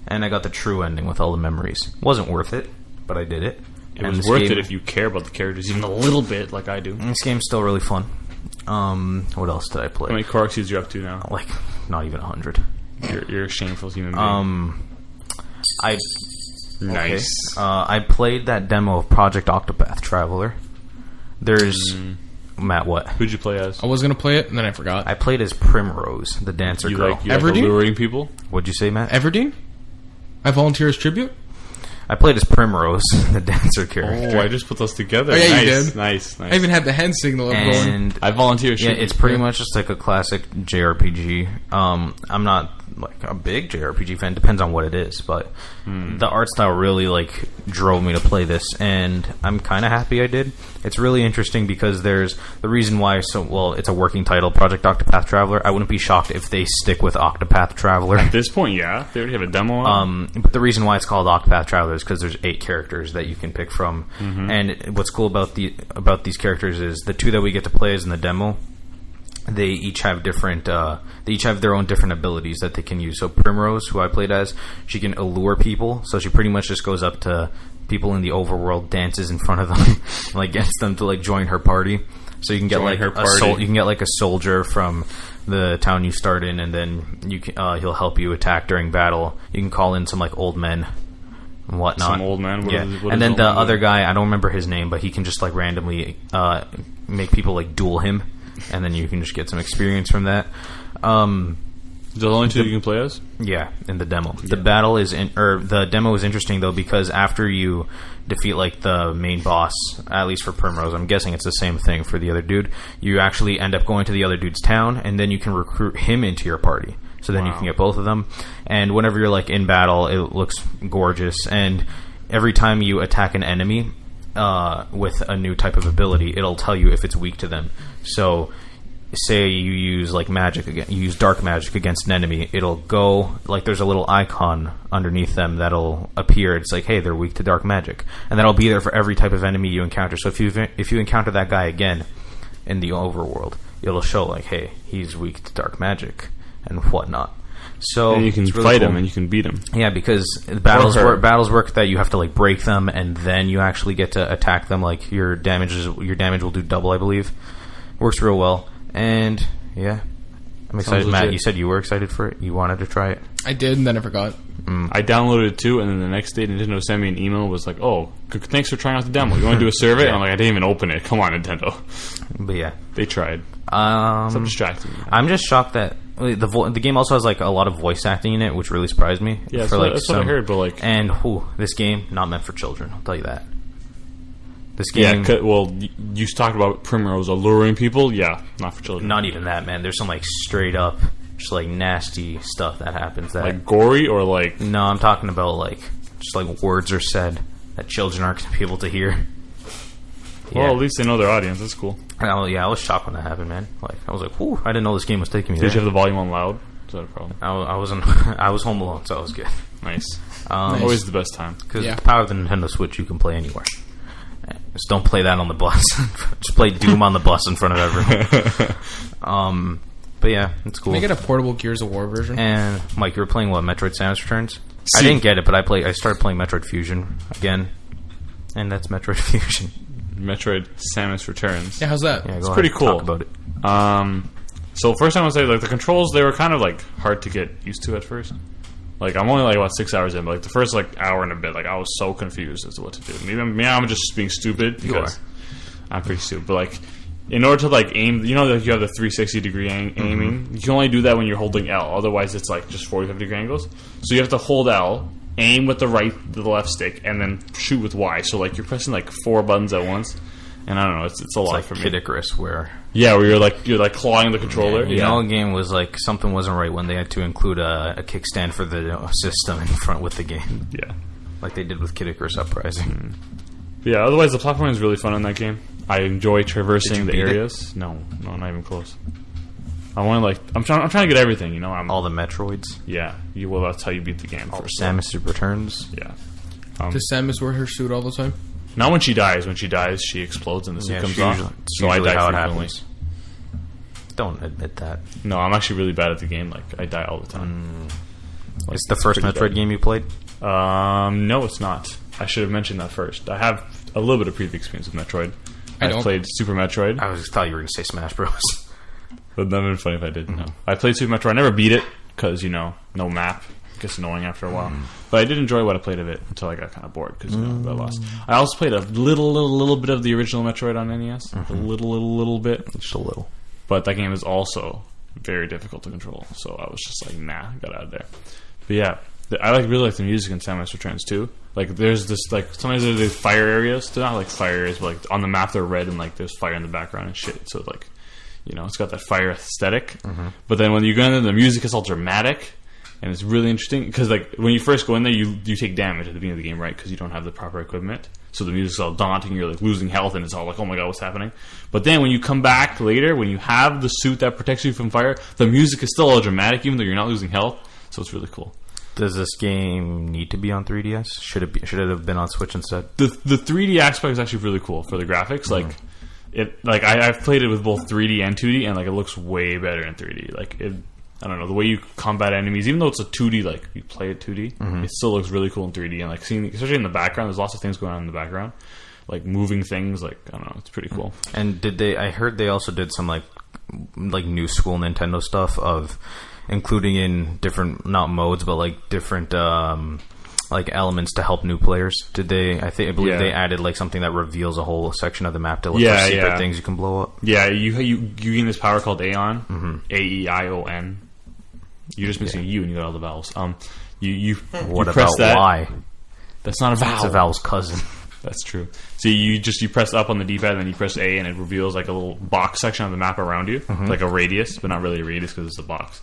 And I got the true ending with all the memories. Wasn't worth it, but I did it. It was worth it if you care about the characters even a little bit, like I do. This game's still really fun. What else did I play? How many Korok are you up to now? Like, not even 100. You're a shameful human being. Nice. I played that demo of Project Octopath Traveler. There's... Matt, what? Who'd you play as? I was going to play it, and then I forgot. I played as Primrose, the dancer girl. You like alluring people? What'd you say, Matt? Everdeen? I volunteer as tribute? I played as Primrose, the dancer character. Oh, I just put those together. Oh, yeah, nice, you did. Nice. I even had the hand signal up going. I volunteer as tribute. Yeah, it's pretty much just like a classic JRPG. I'm not like a big JRPG fan. Depends on what it is, but the art style really like drove me to play this, and I'm kind of happy I did. It's really interesting because there's the reason why. It's a working title, Project Octopath Traveler. I wouldn't be shocked if they stick with Octopath Traveler at this point. Yeah, they already have a demo out. But the reason why it's called Octopath Traveler is because there's 8 characters that you can pick from, and what's cool about these characters is the 2 that we get to play as in the demo. They each have different. They each have their own different abilities that they can use. So Primrose, who I played as, she can allure people. So she pretty much just goes up to people in the overworld, dances in front of them, like gets them to like join her party. So you can get you can get like a soldier from the town you start in, and then you can, he'll help you attack during battle. You can call in some like old men and whatnot. Some old men. And then the other guy, I don't remember his name, but he can just like randomly make people like duel him. And then you can just get some experience from that. The only 2 you can play as? Yeah, in the demo. Yeah. The demo is interesting though because after you defeat like the main boss, at least for Primrose, I'm guessing it's the same thing for the other dude. You actually end up going to the other dude's town, and then you can recruit him into your party. So then you can get both of them. And whenever you're like in battle, it looks gorgeous. And every time you attack an enemy with a new type of ability, it'll tell you if it's weak to them. So say you use like magic again, you use dark magic against an enemy, it'll go like there's a little icon underneath them that'll appear. It's like, hey, they're weak to dark magic, and that'll be there for every type of enemy you encounter. So if you encounter that guy again in the overworld, it'll show like, hey, he's weak to dark magic and whatnot. So and you can really fight cool. him, and you can beat him. Yeah, because battles work that you have to like break them, and then you actually get to attack them. Like your damage will do double, I believe. Works real well, and yeah, I'm excited. Matt, you said you were excited for it. You wanted to try it. I did, and then I forgot. I downloaded it too, and then the next day Nintendo sent me an email. Was like, "Oh, thanks for trying out the demo. You want to do a survey?" And I'm like, "I didn't even open it. Come on, Nintendo." But yeah, they tried. So distracting. I'm just shocked that the game also has like a lot of voice acting in it, which really surprised me. Yeah, that's what I heard. But like, and this game not meant for children. I'll tell you that. This game. Yeah, well, you talked about Primrose alluring people. Yeah, not for children. Not even that, man. There's some like straight up, just like nasty stuff that happens. That like gory or like. No, I'm talking about like just like words are said that children aren't going to be able to hear. Well, at least they know their audience. That's cool. I was shocked when that happened, man. Like, I was like, "Whew!" I didn't know this game was taking me there. Did you have the volume on loud? Is that a problem? I wasn't. I was home alone, so I was good. Nice. Always the best time. Because the power of the Nintendo Switch, you can play anywhere. Just don't play that on the bus. Just play Doom on the bus in front of everyone. But yeah, it's cool. Can I get a portable Gears of War version? And Mike, you were playing what? Metroid: Samus Returns. I didn't get it, but I started playing Metroid Fusion again, and that's Metroid Fusion. Metroid Samus Returns. Yeah, how's that? Yeah, it's pretty cool. Talk about it. So first time I would say, like, the controls, they were kind of like hard to get used to at first. Like, I'm only like about 6 hours in, but like the first like hour and a bit, like I was so confused as to what to do. Maybe I'm just being stupid because I'm pretty stupid. But like, in order to like aim, you know, like you have the 360 degree aiming. You can only do that when you're holding L. Otherwise, it's like just 45 degree angles. So you have to hold L, aim with the left stick, and then shoot with Y. So like you're pressing like 4 buttons at once, and I don't know, it's a lot like for me. Kid Icarus, where you're like clawing the controller. You know, a game was like something wasn't right when they had to include a kickstand for the system in front with the game. Yeah, like they did with Kid Icarus Uprising. Yeah. Otherwise, the platforming is really fun in that game. I enjoy traversing the areas. No, not even close. I want to like. I'm trying to get everything. You know, all the Metroids. Yeah, that's how you beat the game. All Samus Returns. Yeah. Does Samus wear her suit all the time? Not when she dies. When she dies, she explodes and the suit comes off. So I die frequently. Don't admit that. No, I'm actually really bad at the game. Like I die all the time. Like, it's the first Metroid game you played? No, it's not. I should have mentioned that first. I have a little bit of previous experience with Metroid. I played Super Metroid. I thought you were going to say Smash Bros. But that would have been funny if I didn't. No. I played Super Metroid. I never beat it because, no map. It gets annoying after a while. But I did enjoy what I played of it until I got kind of bored because, I got lost. I also played a little bit of the original Metroid on NES. A little bit. Just a little. But that game is also very difficult to control. So I was just like, nah, got out of there. But yeah, I really like the music in Samus Returns too. Like there's this like sometimes there's these fire areas. They're not like fire areas, but like on the map they're red and like there's fire in the background and shit. So like, it's got that fire aesthetic. But then when you go into the music, it's all dramatic And it's really interesting because like when you first go in there, you take damage at the beginning of the game, right? Because you don't have the proper equipment. So the music's all daunting. You're like losing health, and it's all like, oh my god, what's happening? But then when you come back later, when you have the suit that protects you from fire, the music is still all dramatic, even though you're not losing health. So it's really cool. Does this game need to be on 3DS? Should it have been on Switch instead? The 3D aspect is actually really cool for the graphics. Like I've played it with both 3D and 2D, and like it looks way better in 3D. Like I don't know, the way you combat enemies, even though it's a 2D, like you play it 2D, it still looks really cool in 3D. And like seeing, especially in the background, there's lots of things going on in the background, like moving things. Like I don't know, it's pretty cool. And I heard they also did some like new school Nintendo stuff of including in different, not modes, but like different like elements to help new players. Did they? I believe they added like something that reveals a whole section of the map to look for secret things you can blow up. Yeah, you gain this power called Aeon, Aeion. You're just missing a U and you got all the vowels. You what you about press that. Y? That's not a vowel. It's a vowel's cousin. That's true. So you press up on the D-pad and then you press A and it reveals like a little box section of the map around you, like a radius, but not really a radius because it's a box.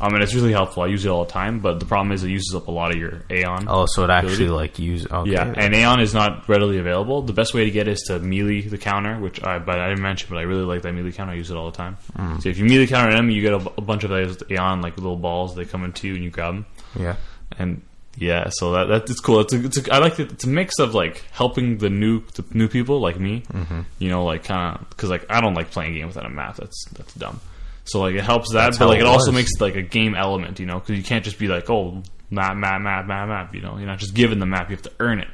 And it's really helpful. I use it all the time, but the problem is it uses up a lot of your Aeon. Oh, so it actually ability. Okay. Yeah, and Aeon is not readily available. The best way to get it is to melee the counter, but I didn't mention, but I really like that melee counter. I use it all the time. So if you melee counter an enemy, you get a bunch of those Aeon, like little balls. They come into you and you grab them. Yeah. And yeah, so that's cool. I like it. It's a mix of like helping the new people like me. You know, like kind of because like I don't like playing a game without a map. That's dumb. So like it helps that, but like it also makes like a game element, you know, because you can't just be like, oh, map, you know, you're not just given the map, you have to earn it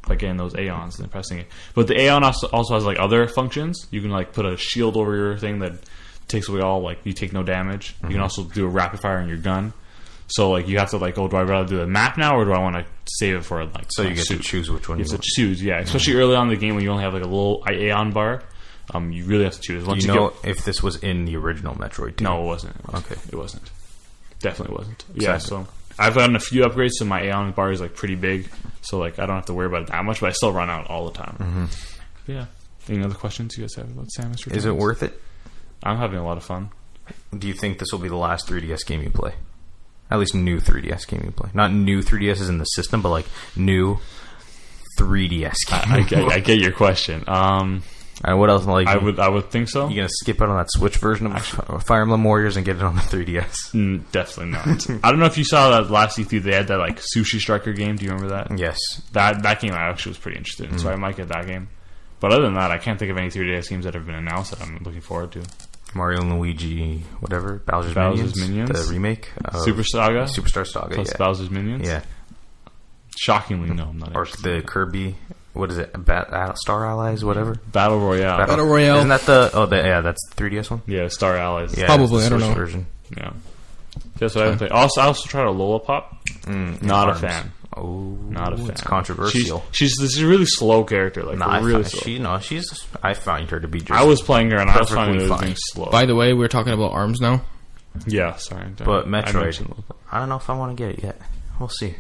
by getting those Aeons and pressing it. But the Aeon also has like other functions. You can like put a shield over your thing that takes away all like you take no damage. You can also do a rapid fire on your gun. So like you have to like, oh, do I rather do the map now or do I want to save it for like? So you get to choose which one you have to choose. Yeah, especially early on in the game when you only have like a little Aeon bar. You really have to choose. Once do you know if this was in the original Metroid 2? No, it wasn't. Okay. It wasn't. Definitely wasn't. Exactly. Yeah, so I've gotten a few upgrades, so my Aeon bar is like pretty big, so like I don't have to worry about it that much, but I still run out all the time. Yeah. Any other questions you guys have about Samus Returns? Is it worth it? I'm having a lot of fun. Do you think this will be the last 3DS game you play? At least new 3DS game you play. Not new 3DSs in the system, but like new 3DS game. I get your question. And what else? Like I would think so. You gonna skip out on that Switch version of Fire Emblem Warriors and get it on the 3DS? Definitely not. I don't know if you saw that last E3. They had that like Sushi Striker game. Do you remember that? Yes. That game I actually was pretty interested in, so I might get that game. But other than that, I can't think of any 3DS games that have been announced that I'm looking forward to. Mario and Luigi, whatever, Bowser's Minions, the remake, Superstar Saga, plus Bowser's Minions. Yeah. Shockingly, no, I'm not. Or the Kirby. What is it? Star Allies, whatever. Battle Royale. Battle Royale. Isn't that that's the 3DS one? Yeah, Star Allies. Yeah, probably. I don't know. Version. Yeah. That's what I haven't played. Also, I also tried a Lollipop. Not a fan. Oh, not a fan. It's controversial. She's this really slow character. Like really slow. I find her to be. Just I was playing her and I was finding her being slow. By the way, we're talking about ARMS now. Yeah, sorry. But Metroid, I don't know if I want to get it yet. We'll see.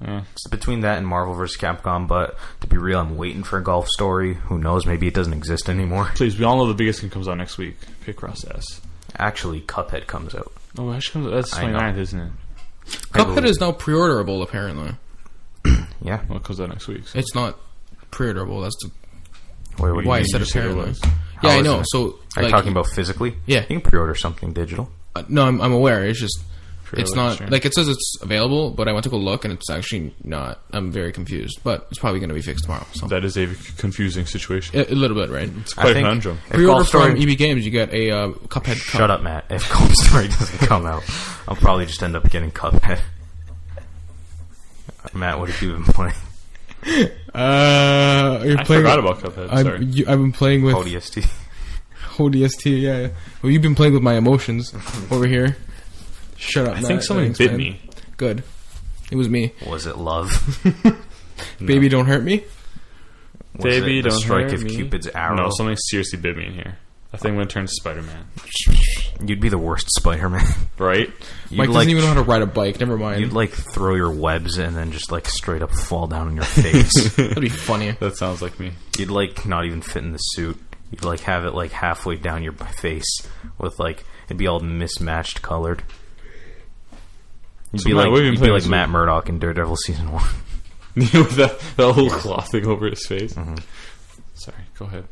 Yeah. It's between that and Marvel vs. Capcom, but to be real, I'm waiting for a golf story. Who knows? Maybe it doesn't exist anymore. Please, we all know the biggest game comes out next week. Picross S. Actually, Cuphead comes out. Oh, actually, that's 29th, isn't it? Cuphead is now pre-orderable, apparently. Yeah. Well, it comes out next week. So. It's not pre-orderable. That's why I said apparently. Yeah, I know. So, are you talking about physically? Yeah. You can pre-order something digital. No, I'm aware. It's just... It's not like it says it's available, but I went to go look and it's actually not. I'm very confused, but it's probably going to be fixed tomorrow. So that is a confusing situation. A little bit, right? It's quite a conundrum. Pre-order from EB Games, you get a Cuphead. Shut up, Matt. If Golf Story doesn't come out, I'll probably just end up getting Cuphead. Matt, what have you been playing? I forgot about Cuphead. Sorry, I've been playing with ODST. ODST, yeah. Well, you've been playing with my emotions over here. Shut up, I think someone bit me. Good. It was me. Was it love? Baby, don't hurt me? Baby, don't strike hurt of me. Cupid's arrow? No, something seriously bit me in here. I think I'm going to turn to Spider-Man. You'd be the worst Spider-Man. Right? Mike doesn't even know how to ride a bike. Never mind. You'd like throw your webs and then just like straight up fall down on your face. That'd be funny. That sounds like me. You'd like not even fit in the suit. You'd like have it like halfway down your face with like it'd be all mismatched colored. You'd So be Matt, like, what have you been you'd be playing like this Matt Murdock in Daredevil season 1. With that whole cloth thing over his face. Mm-hmm. Sorry, go ahead.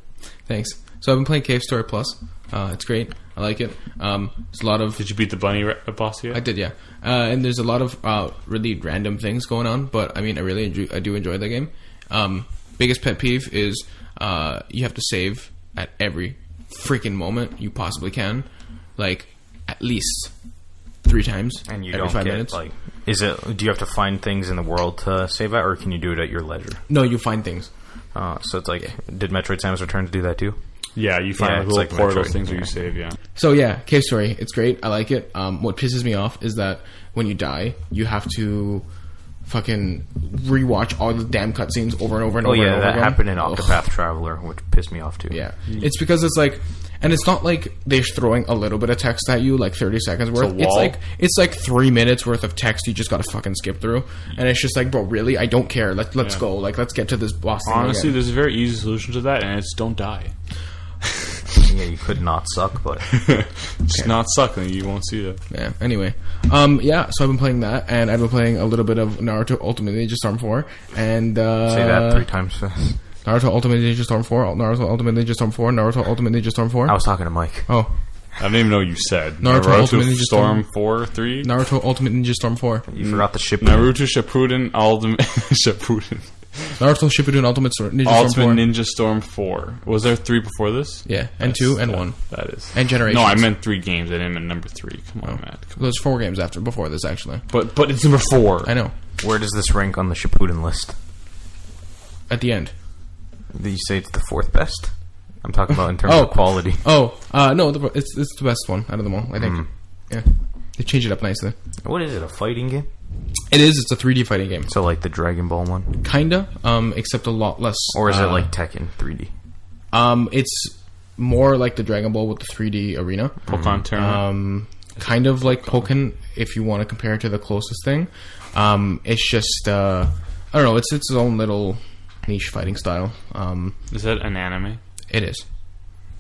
Thanks. So I've been playing Cave Story Plus. It's great. I like it. There's a lot of... Did you beat the bunny boss yet? I did, yeah. And there's a lot of really random things going on, but I mean, I do enjoy the game. Biggest pet peeve is you have to save at every freaking moment you possibly can, like at least 3 times And you every don't 5 get, minutes. like... Do you have to find things in the world to save at, or can you do it at your leisure? No, you find things. So it's like... Did Metroid Samus Returns do that too? Yeah, you find Yeah, like it's little like portal Metroid, things where yeah. you save, yeah. So yeah, Cave Story, it's great. I like it. What pisses me off is that when you die, you have to fucking rewatch all the damn cutscenes over and over and Oh over and yeah, over that again. happened in Ugh. Octopath Traveler, which pissed me off too. Yeah. It's because it's like, and it's not like they're throwing a little bit of text at you, like 30 seconds worth. wall. It's like 3 minutes worth of text you just gotta fucking skip through. And it's just like, bro, really? I don't care. Let's Yeah. go. Like, let's get to this boss thing Honestly, again. there's a very easy solution to that, and it's don't die. Yeah, you could not suck, but... Just not suck, and you won't see it. Yeah, anyway. Yeah, so I've been playing that, and I've been playing a little bit of Naruto Ultimate Ninja Storm 4, and... Say that 3 times fast. Naruto Ultimate Ninja Storm 4, Naruto Ultimate Ninja Storm 4, Naruto Ultimate Ninja Storm 4. I was talking to Mike. Oh. I don't even know what you said. Naruto Ultimate Ninja Storm 4, 3? Naruto Ultimate Ninja Storm 4. You forgot the ship. Naruto Shippuden Ultimate... Shippuden. Naruto Shippuden Ultimate Ninja Ultimate Storm 4. Ninja Storm 4. Was there 3 before this? Yeah, and 2 and 1. That is. And Generations. No, I meant 3 games. I didn't mean number 3. Come on, Matt. Come on. There's 4 games before this, actually. But it's number 4. I know. Where does this rank on the Shippuden list? At the end. Did you say it's the 4th best? I'm talking about in terms of quality. Oh, no, it's the best one out of them all, I think. Yeah. They changed it up nicely. What is it, a fighting game? It is. It's a 3D fighting game. So like the Dragon Ball one? Kinda, except a lot less. Or is it like Tekken 3D? It's more like the Dragon Ball with the 3D arena. Pokemon Tournament. Kind of like Pokken, if you want to compare it to the closest thing. It's just, I don't know, it's its own little niche fighting style. Is that an anime? It is.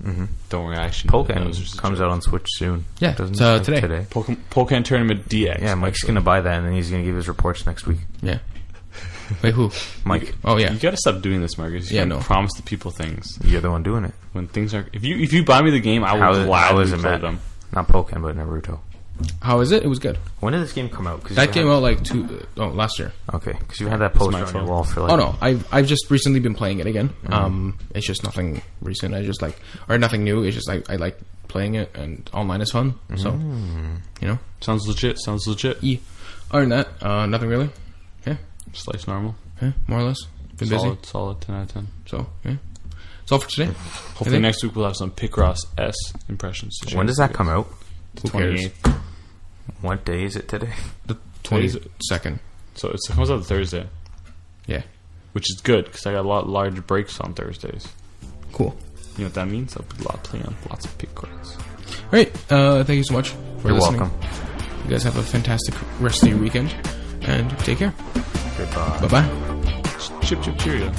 Don't worry, I actually know that. Pokken comes out on Switch soon. Yeah, doesn't it's, it? Like today. Pokemon Tournament DX. Yeah, Mike's going to buy that and then he's going to give his reports next week. Yeah. Wait, who? Mike. Oh, yeah. You gotta stop doing this, Marcus. You Yeah, can't no. promise the people things. You're the one doing it. When things are... If you buy me the game, I will How gladly is it, play Matt? them. Not Pokken, but Naruto. How is it? It was good. When did this game come out? 'Cause That you came had- out like last year. Okay, because you had that poster my on your fault. wall for like... Oh no, I've just recently been playing it again. It's just nothing recent. I just like, or nothing new. It's just like I like playing it, and online is fun. So, you know. Sounds legit. Other than that, nothing really. Yeah, Just life's normal. yeah, more or less. Been busy. Solid 10 out of 10. So yeah, that's all for today. Hopefully next week we'll have some Picross S impressions. to share When does with that you come guys. out? Who cares? 28th. What day is it today? The 22nd. So it comes out Thursday, Yeah, which is good because I got a lot larger breaks on Thursdays. cool. You know what that means? I'll be playing on lots of Picross. All right, thank you so much for You're listening. welcome. You guys have a fantastic rest of your weekend, and take care. Goodbye. Bye bye. Chip chip cheerio.